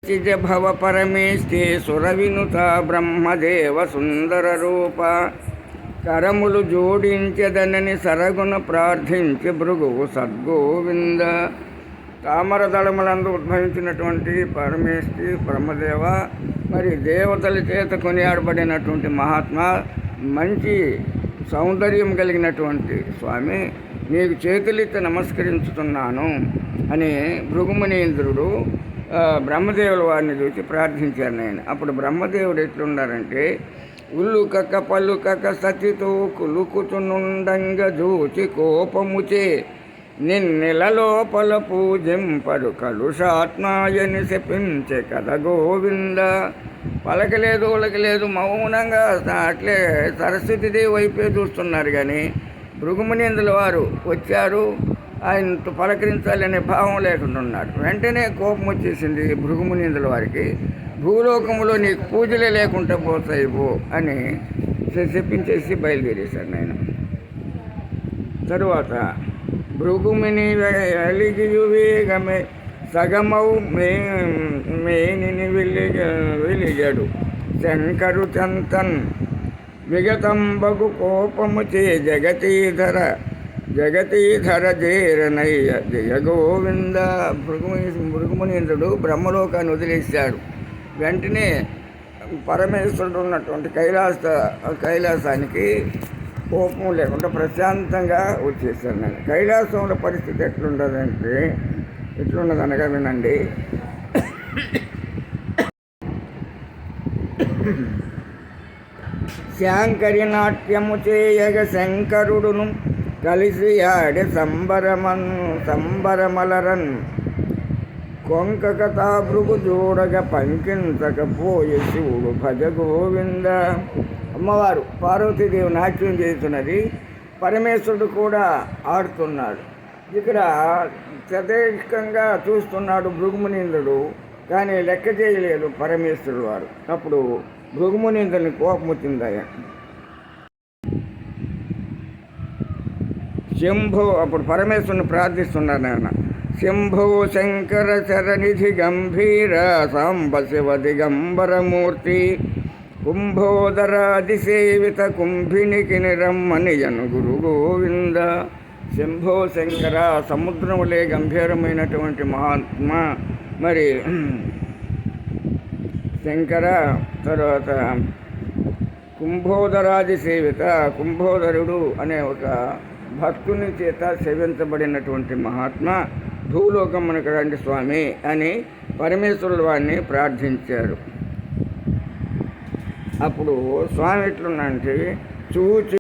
చిజ భవ పరమేష్ఠే సురవినుత బ్రహ్మదేవ సుందర రూప కరములు జోడించదనని సరగుణ ప్రార్థించి భృగువు సద్గోవింద. తామరదళములందు ఉద్భవించినటువంటి పరమేష్ఠి బ్రహ్మదేవ, మరి దేవతల చేత కొనియాడబడినటువంటి మహాత్మా, మంచి సౌందర్యం కలిగినటువంటి స్వామి, నీకు చేతులెత్తి నమస్కరించుతున్నాను అని భృగుమునీంద్రుడు బ్రహ్మదేవుల వారిని చూసి ప్రార్థించారు. నేను అప్పుడు బ్రహ్మదేవుడు ఎట్లున్నారంటే, ఉల్లుకక పలుకక సతితో కులుకుచునుండంగ జూచి కోపముచే నిన్నెలలోపల పూజింపడు కలుషాత్మాయని శపించే కథ గోవింద. పలకలేదు ఉలకలేదు, మౌనంగా అట్లే సరస్వతీదేవి వైపే చూస్తున్నారు. కానీ భృగుమునీంద్రుల వారు వచ్చారు, ఆయనతో పలకరించాలనే భావం లేకుండా ఉన్నాడు. వెంటనే కోపం వచ్చేసింది భృగుమునీంద్రుల వారికి. భూలోకంలో నీకు పూజలే లేకుండా పోతాయి పో అని చెప్పించేసి బయలుదేరేశాడు నేను. తరువాత భృగుముని వెలిగియువేగమే సగమౌ మేనిని వెలిగాడు శంకరు చంతన్ విగతంబగు కోపము చే జగతీధర జేరనయ్య జయ గోవింద. భృగుమునీంద్రుడు బ్రహ్మలోకాన్ని వదిలేశాడు. వెంటనే పరమేశ్వరుడు ఉన్నటువంటి కైలాసానికి కోపం లేకుండా ప్రశాంతంగా వచ్చేసాను నేను. కైలాసంలో పరిస్థితి ఎట్లున్నదనగా వినండి. శాంకరి నాట్యము చేయగ శంకరుడును కలిసి ఆడే సంబరమలరన్ కొంకక తాభృగు చూడగ పంకించకపోయే శివుడు భజ గోవింద. అమ్మవారు పార్వతీదేవి నాట్యం చేస్తున్నది, పరమేశ్వరుడు కూడా ఆడుతున్నాడు. ఇక్కడ తదేకంగా చూస్తున్నాడు భృగుమునీంద్రుడు, కానీ లెక్క చేయలేదు పరమేశ్వరుడు వారు. అప్పుడు భృగుమునీంద్రుని కోపం వచ్చిందయ్య. శంభో, అప్పుడు పరమేశ్వరుని ప్రార్థిస్తున్నారు నాయన. శంభో శంకర శరణిధి గంభీర సాంబ శివ దిగంబరమూర్తి కుంభోదరాదిసేవిత కుంభినికి నిరమ్మనియను గురు గోవింద. శంభో శంకర, సముద్రములే గంభీరమైనటువంటి మహాత్మా, మరి శంకర. తర్వాత కుంభోదరాది సేవిత, కుంభోదరుడు అనే ఒక భక్తుని చేత సేవించబడినటువంటి మహాత్మా, భూలోకం మనకు రండి స్వామి అని పరమేశ్వరుడు వారిని ప్రార్థించారు. అప్పుడు స్వామి ఎట్లున్నంటే చూచి